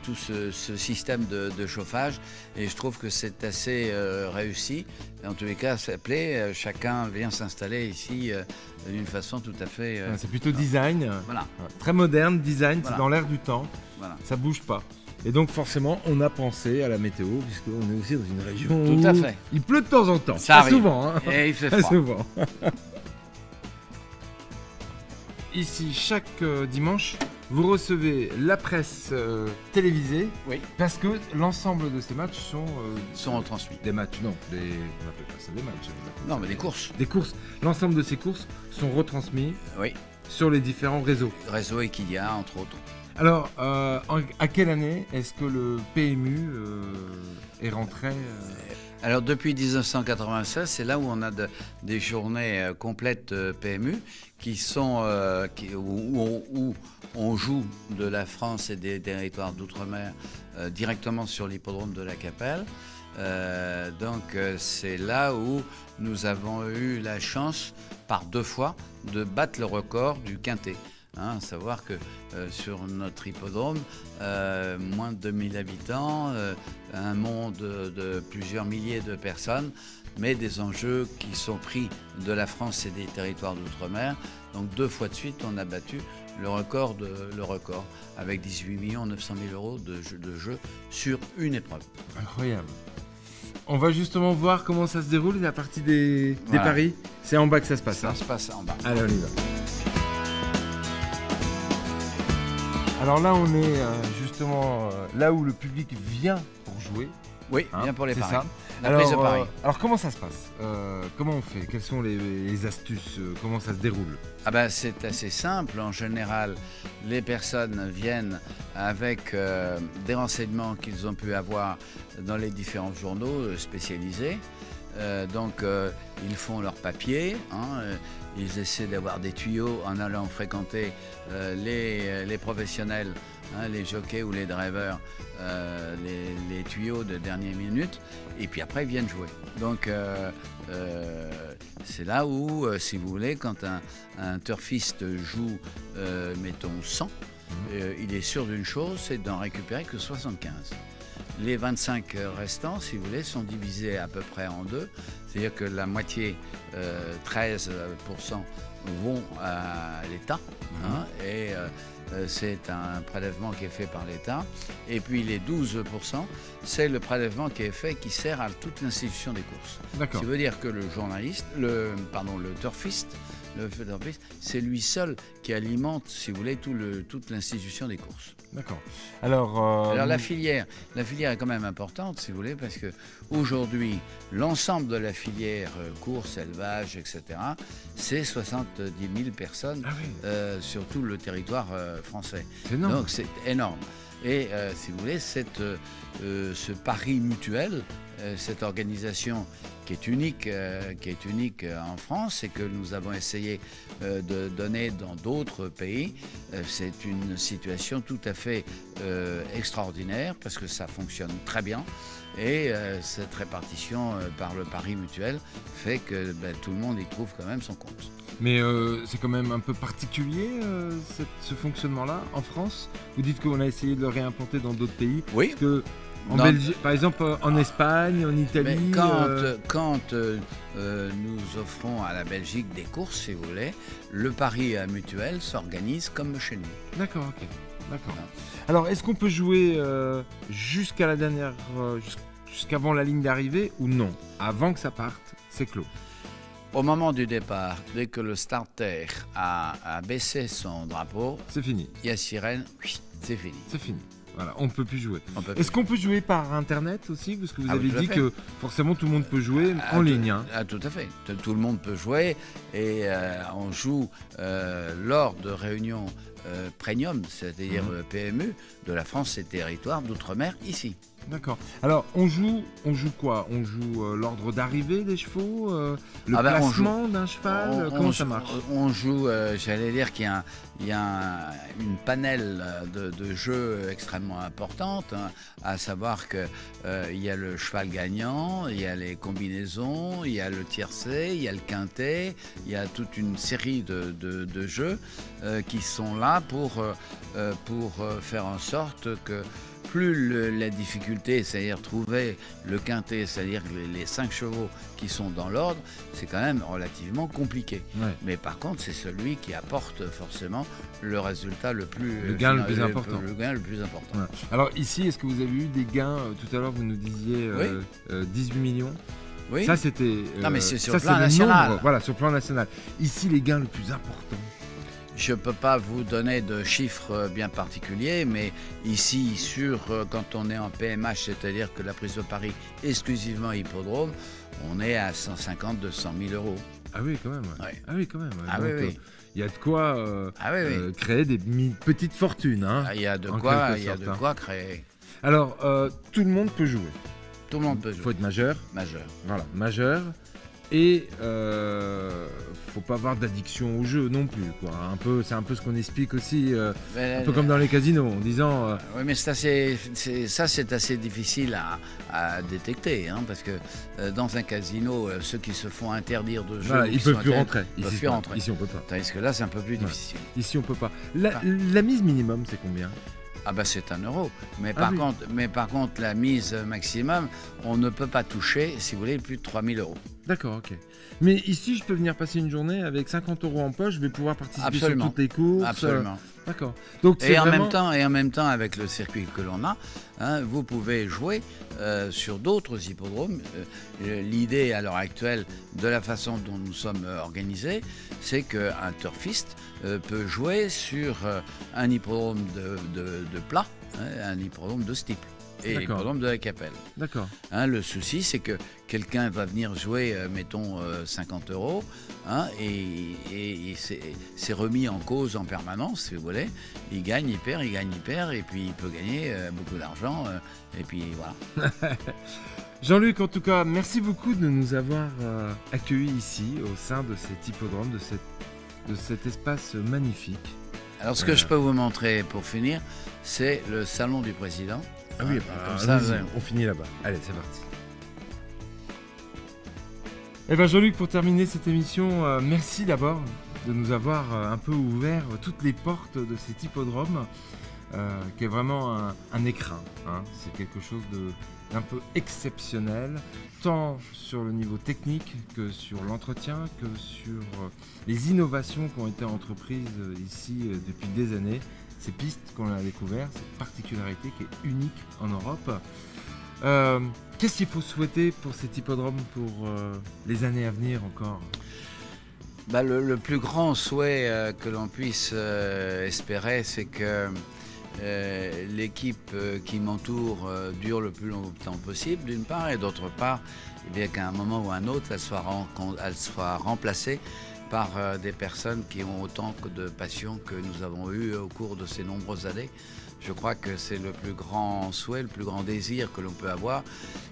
tout ce système de chauffage, et je trouve que c'est assez réussi. En tous les cas, ça plaît. Chacun vient s'installer ici d'une façon tout à fait... c'est plutôt design. Voilà. Très moderne, design, Voilà. c'est dans l'air du temps. Voilà. Ça bouge pas. Et donc forcément, on a pensé à la météo, puisqu'on est aussi dans une région Tout où à fait. il pleut de temps en temps. Ça Pas arrive. souvent. Hein. Et il fait Pas froid. souvent. Ici, chaque dimanche, vous recevez la presse télévisée, Oui. parce que l'ensemble de ces matchs sont Sont retransmis. des matchs, non, on appelle pas ça des matchs. on appelle Non, ça mais des courses. Des courses. L'ensemble de ces courses sont retransmis Oui. sur les différents réseaux. Réseau Equidia, entre autres. Alors, à quelle année est-ce que le PMU est rentré Alors depuis 1996, c'est là où on a des journées complètes PMU qui sont où on joue de la France et des territoires d'outre-mer directement sur l'hippodrome de la Capelle. Donc c'est là où nous avons eu la chance par 2 fois de battre le record du quintet. Hein, savoir que sur notre hippodrome, moins de 2000 habitants, un monde de plusieurs milliers de personnes, mais des enjeux qui sont pris de la France et des territoires d'outre-mer. Donc 2 fois de suite, on a battu le record, avec 18 900 000 euros de jeu sur une épreuve. Incroyable. On va justement voir comment ça se déroule, la partie des Voilà. paris. C'est en bas que ça se passe. Ça Hein. se passe en bas. Allez, on y va. Alors là, on est justement là où le public vient pour jouer. Oui, Hein, bien pour les c'est paris. ça. La prise de paris. Alors comment ça se passe Comment on fait? Quelles sont les astuces Comment ça se déroule? Ah ben, c'est assez simple. En général, les personnes viennent avec des renseignements qu'ils ont pu avoir dans les différents journaux spécialisés. Donc, ils font leur papier. Hein, ils essaient d'avoir des tuyaux en allant fréquenter les professionnels, hein, les jockeys ou les drivers, les tuyaux de dernière minute. Et puis après, ils viennent jouer. Donc, c'est là où, si vous voulez, quand un turfiste joue, mettons, 100, il est sûr d'une chose, c'est d'en récupérer que 75. Les 25 restants, si vous voulez, sont divisés à peu près en deux. C'est-à-dire que la moitié, 13%, vont à l'État. Et c'est un prélèvement qui est fait par l'État. Et puis les 12%, c'est le prélèvement qui est fait qui sert à toute l'institution des courses. D'accord. Ça veut dire que le journaliste, le turfiste, c'est lui seul qui alimente, si vous voulez, toute l'institution des courses. D'accord. Alors la filière est quand même importante, si vous voulez, parce que aujourd'hui, l'ensemble de la filière course, élevage, etc., c'est 70 000 personnes sur tout le territoire français. C'est énorme. Donc c'est énorme. Et si vous voulez, ce pari mutuel, cette organisation qui est unique en France et que nous avons essayé de donner dans d'autres pays, c'est une situation tout à fait extraordinaire parce que ça fonctionne très bien et cette répartition par le pari mutuel fait que tout le monde y trouve quand même son compte. Mais c'est quand même un peu particulier ce fonctionnement-là en France. Vous dites qu'on a essayé de le réimplanter dans d'autres pays. Oui. Parce que en Belgique, par exemple en Espagne, en Italie. Mais quand nous offrons à la Belgique des courses, si vous voulez, le pari mutuel s'organise comme chez nous. D'accord, ok. D'accord. Alors, est-ce qu'on peut jouer jusqu'à la dernière, jusqu'avant la ligne d'arrivée ou non? Avant que ça parte, c'est clos. Au moment du départ, dès que le starter a baissé son drapeau, c'est fini. Il y a sirène, c'est fini. C'est fini. Voilà, on ne peut plus jouer. Est-ce qu'on peut jouer par Internet aussi? Parce que vous avez dit que forcément tout le monde peut jouer en ligne. Tout à fait. Tout le monde peut jouer et on joue lors de réunions premium, c'est-à-dire PMU, de la France et territoires d'outre-mer ici. D'accord. Alors, on joue quoi? On joue l'ordre d'arrivée des chevaux, le placement d'un cheval. Comment ça marche? On joue, j'allais dire qu'il y a une panel de jeux extrêmement importante, à savoir que il y a le cheval gagnant, il y a les combinaisons, il y a le tiercé, il y a le quintet, il y a toute une série de jeux qui sont là pour faire en sorte que plus la difficulté, c'est-à-dire trouver le quintet, c'est-à-dire les 5 chevaux qui sont dans l'ordre, c'est quand même relativement compliqué. Ouais. Mais par contre, c'est celui qui apporte forcément le résultat le gain le plus important. Ouais. Alors ici, est-ce que vous avez eu des gains? Tout à l'heure, vous nous disiez 18 millions. Oui. Ça, c'était. Non, mais c'est sur le plan national. Nombre, voilà, sur le plan national. Ici, les gains le plus important. Je ne peux pas vous donner de chiffres bien particuliers, mais ici, quand on est en PMH, c'est-à-dire que la prise de pari exclusivement hippodrome, on est à 150 200 000 euros. Ah oui, quand même. Ouais. Ah oui, quand même. Ah donc, oui. Il y a de quoi créer des petites fortunes. Il y a de quoi créer. Alors, tout le monde peut jouer. Tout le monde peut jouer. Il faut être majeur. Majeur. Voilà, majeur. Et faut pas avoir d'addiction au jeu non plus, quoi. C'est un peu ce qu'on explique aussi, un peu comme dans les casinos, en disant. Oui, mais c'est assez difficile à détecter, parce que dans un casino, ceux qui se font interdire de jeu, ils peuvent plus rentrer. Ici, on peut pas. Tandis que là, c'est un peu plus difficile. Ici, on peut pas. La mise minimum, c'est combien? C'est 1 euro. Mais par contre, la mise maximum, on ne peut pas toucher, si vous voulez, plus de 3 000 euros. D'accord, ok. Mais ici, je peux venir passer une journée avec 50 euros en poche, je vais pouvoir participer sur toutes les courses. Absolument. D'accord. Donc, en même temps, avec le circuit que l'on a, vous pouvez jouer sur d'autres hippodromes. L'idée à l'heure actuelle, de la façon dont nous sommes organisés, c'est qu'un turfiste peut jouer sur un hippodrome de plat, un hippodrome de steeple. Et l'hippodrome de la Capelle. D'accord. Le souci, c'est que quelqu'un va venir jouer, mettons, 50 euros, et c'est remis en cause en permanence, si vous voulez. Il gagne, il perd, et puis il peut gagner beaucoup d'argent, et puis voilà. Jean-Luc, en tout cas, merci beaucoup de nous avoir accueillis ici, au sein de cet hippodrome, de cet espace magnifique. Alors, ce que je peux vous montrer pour finir, c'est le salon du président. Ah oui, comme ça, on finit là-bas. Allez, c'est parti. Jean-Luc, pour terminer cette émission, merci d'abord de nous avoir un peu ouvert toutes les portes de cet hippodrome qui est vraiment un écrin. Hein. C'est quelque chose d'un peu exceptionnel, tant sur le niveau technique que sur l'entretien, que sur les innovations qui ont été entreprises ici depuis des années. Ces pistes qu'on a découvertes, cette particularité qui est unique en Europe. Qu'est-ce qu'il faut souhaiter pour cet hippodrome pour les années à venir encore ? Le plus grand souhait que l'on puisse espérer, c'est que l'équipe qui m'entoure dure le plus longtemps possible, d'une part, et d'autre part, eh bien, qu'à un moment ou à un autre, elle soit remplacée par des personnes qui ont autant de passion que nous avons eu au cours de ces nombreuses années. Je crois que c'est le plus grand souhait, le plus grand désir que l'on peut avoir,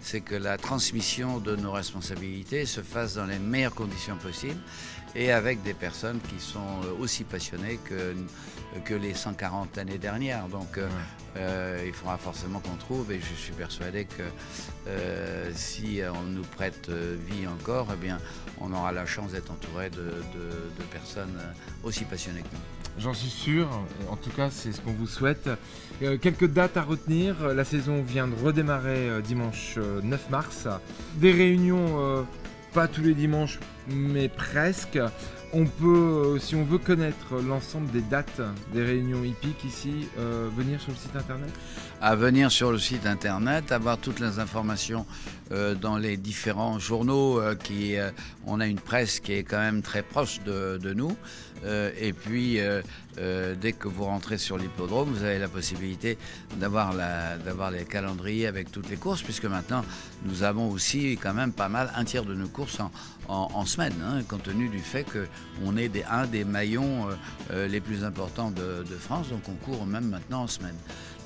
c'est que la transmission de nos responsabilités se fasse dans les meilleures conditions possibles et avec des personnes qui sont aussi passionnées que les 140 années dernières. Donc il faudra forcément qu'on trouve, et je suis persuadé que si on nous prête vie encore, eh bien, on aura la chance d'être entouré de personnes aussi passionnées que nous. J'en suis sûr, en tout cas c'est ce qu'on vous souhaite. Quelques dates à retenir, la saison vient de redémarrer dimanche 9 mars. Des réunions, pas tous les dimanches, mais presque. On peut, si on veut connaître l'ensemble des dates des réunions hippiques ici, venir sur le site internet ? À venir sur le site internet, avoir toutes les informations dans les différents journaux. On a une presse qui est quand même très proche de nous. Et puis, dès que vous rentrez sur l'hippodrome, vous avez la possibilité d'avoir les calendriers avec toutes les courses, puisque maintenant, nous avons aussi quand même pas mal, un tiers de nos courses en semaine, hein, compte tenu du fait qu'on est un des maillons les plus importants de France, donc on court même maintenant en semaine.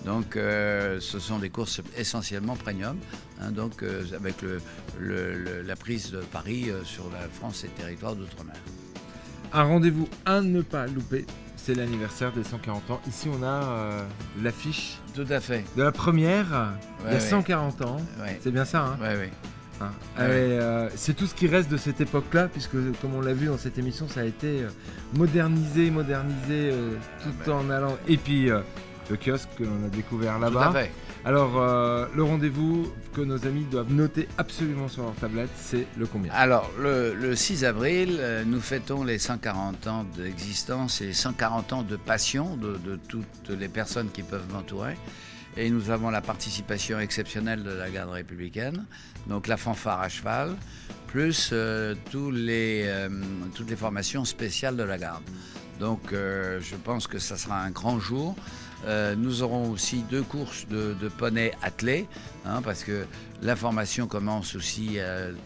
Donc ce sont des courses essentiellement premium, hein, donc avec la prise de Paris sur la France et le territoire d'outre-mer. Un rendez-vous à ne pas louper, c'est l'anniversaire des 140 ans. Ici on a l'affiche Tout à fait. de la première, il y a Ouais. 140 ans, Ouais. c'est bien ça hein ? Oui, oui. Hein. Ouais. Et, c'est tout ce qui reste de cette époque-là, puisque comme on l'a vu dans cette émission, ça a été modernisé tout en allant. Et puis le kiosque que l'on a découvert Tout là-bas. à fait. Alors le rendez-vous que nos amis doivent noter absolument sur leur tablette, c'est le combien ? Alors, le 6 avril, nous fêtons les 140 ans d'existence et les 140 ans de passion de toutes les personnes qui peuvent m'entourer. Et nous avons la participation exceptionnelle de la garde républicaine, donc la fanfare à cheval, plus toutes les formations spéciales de la garde. Donc je pense que ça sera un grand jour. Nous aurons aussi 2 courses de poneys attelés, hein, parce que la formation commence aussi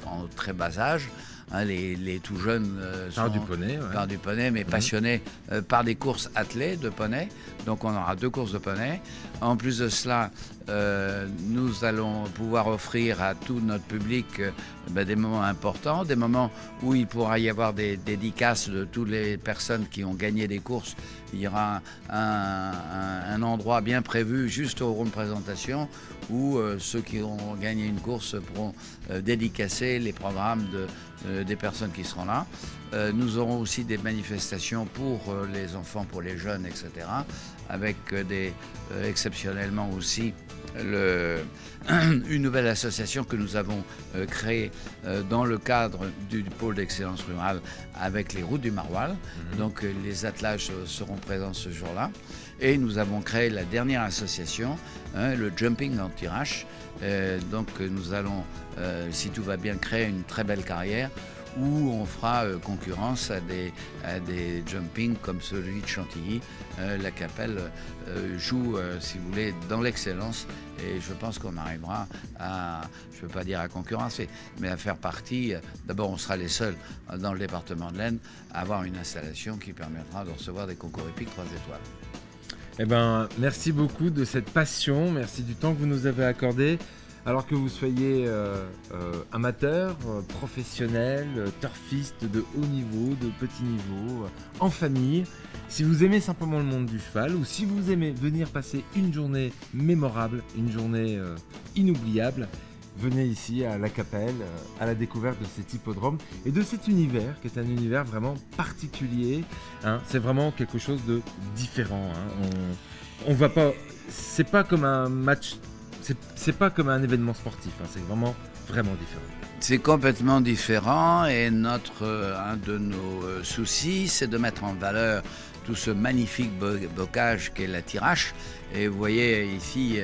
en très bas âge. Hein, les tout jeunes Par du poney, ouais. par du poney, mais passionnés par des courses attelées de poney. Donc on aura 2 courses de poney. En plus de cela, nous allons pouvoir offrir à tout notre public des moments importants, des moments où il pourra y avoir des dédicaces de toutes les personnes qui ont gagné des courses. Il y aura un endroit bien prévu juste au rond de présentation où ceux qui ont gagné une course pourront dédicacer les programmes des personnes qui seront là. Nous aurons aussi des manifestations pour les enfants, pour les jeunes, etc. Avec exceptionnellement aussi une nouvelle association que nous avons créée dans le cadre du pôle d'excellence rurale avec les routes du Maroilles. Donc les attelages seront présents ce jour-là. Et nous avons créé la dernière association, le Jumping Anti-Rash. Donc nous allons, si tout va bien, créer une très belle carrière où on fera concurrence à des jumpings comme celui de Chantilly. La Capelle joue, si vous voulez, dans l'excellence, et je pense qu'on arrivera à, je ne veux pas dire à concurrencer, mais à faire partie. D'abord, on sera les seuls dans le département de l'Aisne à avoir une installation qui permettra de recevoir des concours hippiques 3 étoiles. Eh ben, merci beaucoup de cette passion, merci du temps que vous nous avez accordé. Alors que vous soyez amateur, professionnel, turfiste de haut niveau, de petit niveau, en famille, si vous aimez simplement le monde du cheval ou si vous aimez venir passer une journée mémorable, une journée inoubliable, venez ici à La Capelle, à la découverte de cet hippodrome et de cet univers qui est un univers vraiment particulier. Hein. C'est vraiment quelque chose de différent. Hein. On va pas, c'est pas comme un match, c'est pas comme un événement sportif. Hein. C'est vraiment différent. C'est complètement différent et un de nos soucis, c'est de mettre en valeur tout ce magnifique bocage qu'est la Thiérache. Et vous voyez ici,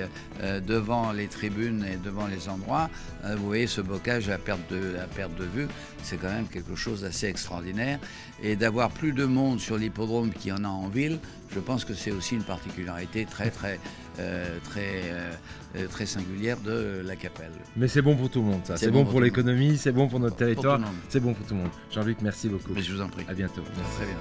devant les tribunes et devant les endroits, vous voyez ce bocage à perte de vue. C'est quand même quelque chose d'assez extraordinaire. Et d'avoir plus de monde sur l'hippodrome qu'il y en a en ville, je pense que c'est aussi une particularité très singulière de La Capelle. Mais c'est bon pour tout le monde, ça. C'est bon pour l'économie, c'est bon pour notre territoire, pour c'est bon pour tout le monde. Jean-Luc, merci beaucoup. Mais je vous en prie. À bientôt. Merci. Très bien.